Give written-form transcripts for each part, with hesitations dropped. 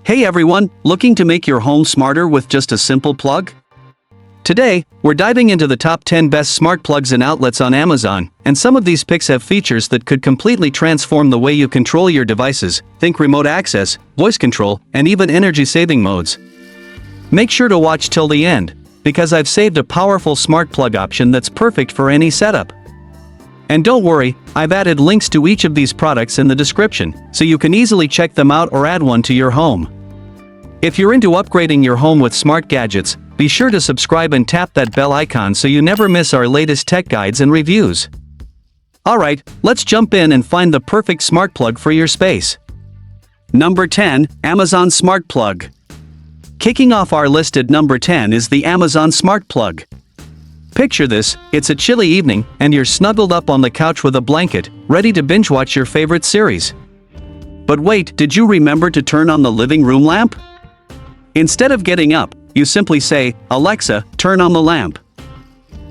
Hey everyone, looking to make your home smarter with just a simple plug? Today, we're diving into the top 10 best smart plugs and outlets on Amazon, and some of these picks have features that could completely transform the way you control your devices. Think remote access, voice control, and even energy-saving modes. Make sure to watch till the end, because I've saved a powerful smart plug option that's perfect for any setup. And don't worry, I've added links to each of these products in the description, so you can easily check them out or add one to your home. If you're into upgrading your home with smart gadgets, be sure to subscribe and tap that bell icon so you never miss our latest tech guides and reviews. Alright, let's jump in and find the perfect smart plug for your space. Number 10, Amazon Smart Plug. Kicking off our list at number 10 is the Amazon Smart Plug. Picture this, it's a chilly evening, and you're snuggled up on the couch with a blanket, ready to binge-watch your favorite series. But wait, did you remember to turn on the living room lamp? Instead of getting up, you simply say, "Alexa, turn on the lamp."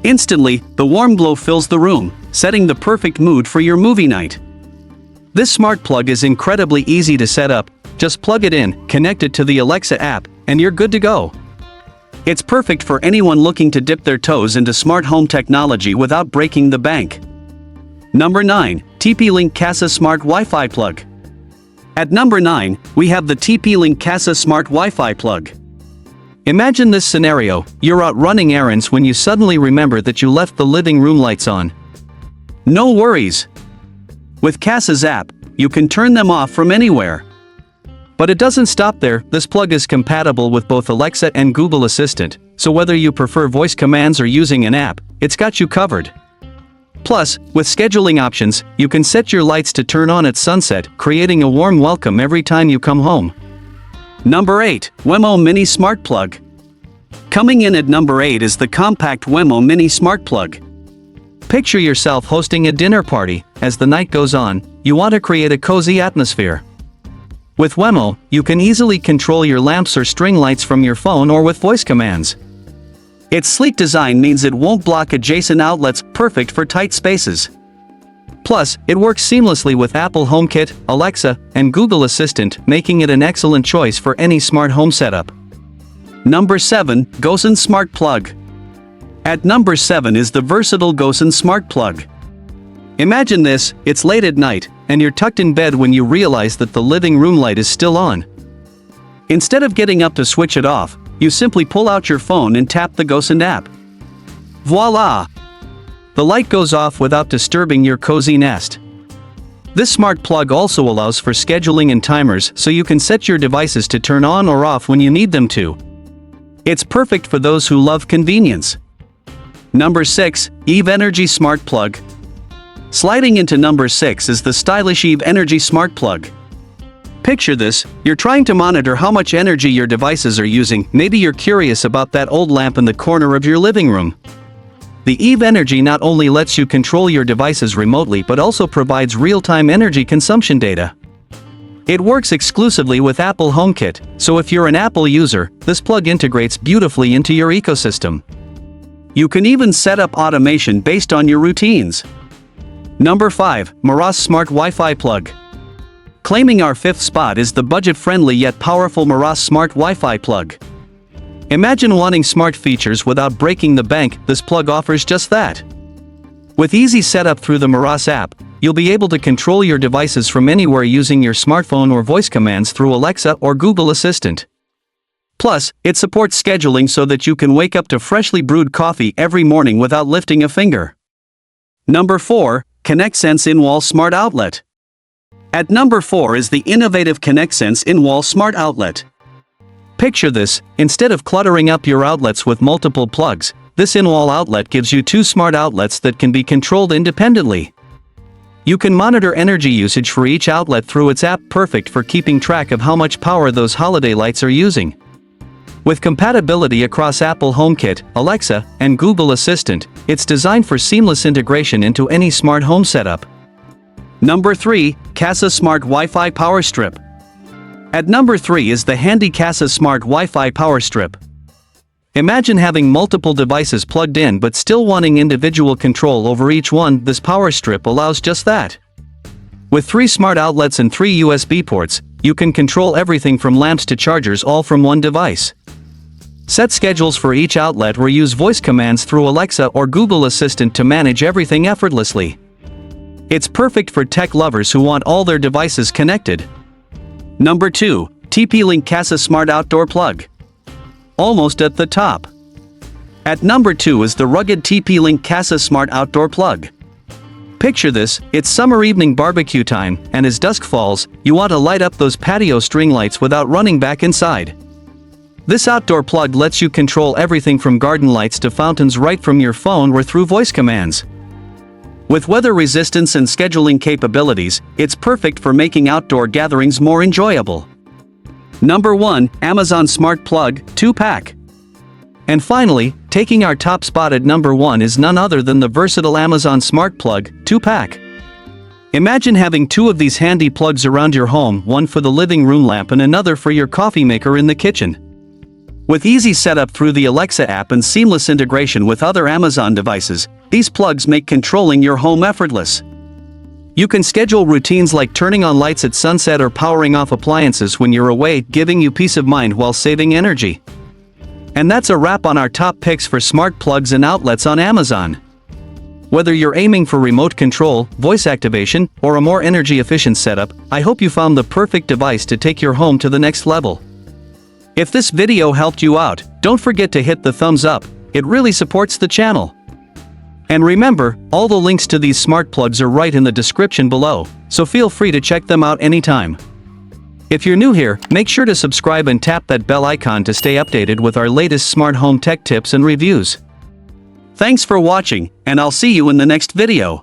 Instantly, the warm glow fills the room, setting the perfect mood for your movie night. This smart plug is incredibly easy to set up. Just plug it in, connect it to the Alexa app, and you're good to go. It's perfect for anyone looking to dip their toes into smart home technology without breaking the bank. Number 9, TPLink Kasa Smart Wi-Fi Plug. At number 9, we have the TPLink Kasa Smart Wi-Fi Plug. Imagine this scenario, you're out running errands when you suddenly remember that you left the living room lights on. No worries! With Kasa's app, you can turn them off from anywhere. But it doesn't stop there, this plug is compatible with both Alexa and Google Assistant, so whether you prefer voice commands or using an app, it's got you covered. Plus, with scheduling options, you can set your lights to turn on at sunset, creating a warm welcome every time you come home. Number 8, WeMo Mini Smart Plug. Coming in at number 8 is the compact WeMo Mini Smart Plug. Picture yourself hosting a dinner party. As the night goes on, you want to create a cozy atmosphere. With WeMo, you can easily control your lamps or string lights from your phone or with voice commands. Its sleek design means it won't block adjacent outlets, perfect for tight spaces. Plus, it works seamlessly with Apple HomeKit, Alexa, and Google Assistant, making it an excellent choice for any smart home setup. Number 7, Gosen Smart Plug. At number 7 is the versatile Gosen Smart Plug. Imagine this, it's late at night, and you're tucked in bed when you realize that the living room light is still on. Instead of getting up to switch it off, you simply pull out your phone and tap the Gosen app. Voila! The light goes off without disturbing your cozy nest. This smart plug also allows for scheduling and timers, so you can set your devices to turn on or off when you need them to. It's perfect for those who love convenience. Number 6, Eve Energy Smart Plug. Sliding into number 6 is the stylish Eve Energy Smart Plug. Picture this, you're trying to monitor how much energy your devices are using. Maybe you're curious about that old lamp in the corner of your living room. The Eve Energy not only lets you control your devices remotely but also provides real-time energy consumption data. It works exclusively with Apple HomeKit, so if you're an Apple user, this plug integrates beautifully into your ecosystem. You can even set up automation based on your routines. Number 5, Moras Smart Wi-Fi Plug. Claiming our 5th spot is the budget-friendly yet powerful Moras Smart Wi-Fi Plug. Imagine wanting smart features without breaking the bank. This plug offers just that. With easy setup through the Moras app, you'll be able to control your devices from anywhere using your smartphone or voice commands through Alexa or Google Assistant. Plus, it supports scheduling so that you can wake up to freshly brewed coffee every morning without lifting a finger. Number 4, ConnectSense In-Wall Smart Outlet. At number 4 is the innovative ConnectSense In-Wall Smart Outlet. Picture this, instead of cluttering up your outlets with multiple plugs, this in-wall outlet gives you 2 smart outlets that can be controlled independently. You can monitor energy usage for each outlet through its app, perfect for keeping track of how much power those holiday lights are using. With compatibility across Apple HomeKit, Alexa, and Google Assistant, it's designed for seamless integration into any smart home setup. Number 3, Kasa Smart Wi-Fi Power Strip. At number 3 is the handy Kasa Smart Wi-Fi Power Strip. Imagine having multiple devices plugged in but still wanting individual control over each one. This power strip allows just that. With 3 smart outlets and 3 USB ports, you can control everything from lamps to chargers all from one device. Set schedules for each outlet or use voice commands through Alexa or Google Assistant to manage everything effortlessly. It's perfect for tech lovers who want all their devices connected. Number 2. TPLink Kasa Smart Outdoor Plug. Almost at the top. At number 2 is the rugged TPLink Kasa Smart Outdoor Plug. Picture this, it's summer evening barbecue time, and as dusk falls, you want to light up those patio string lights without running back inside. This outdoor plug lets you control everything from garden lights to fountains right from your phone or through voice commands. With weather resistance and scheduling capabilities, it's perfect for making outdoor gatherings more enjoyable. Number 1, Amazon Smart Plug 2-pack. And finally, taking our top spot at number 1 is none other than the versatile Amazon Smart Plug 2-pack. Imagine having 2 of these handy plugs around your home, one for the living room lamp and another for your coffee maker in the kitchen. With easy setup through the Alexa app and seamless integration with other Amazon devices, these plugs make controlling your home effortless. You can schedule routines like turning on lights at sunset or powering off appliances when you're away, giving you peace of mind while saving energy. And that's a wrap on our top picks for smart plugs and outlets on Amazon. Whether you're aiming for remote control, voice activation, or a more energy-efficient setup, I hope you found the perfect device to take your home to the next level. If this video helped you out, don't forget to hit the thumbs up, it really supports the channel. And remember, all the links to these smart plugs are right in the description below, so feel free to check them out anytime. If you're new here, make sure to subscribe and tap that bell icon to stay updated with our latest smart home tech tips and reviews. Thanks for watching, and I'll see you in the next video.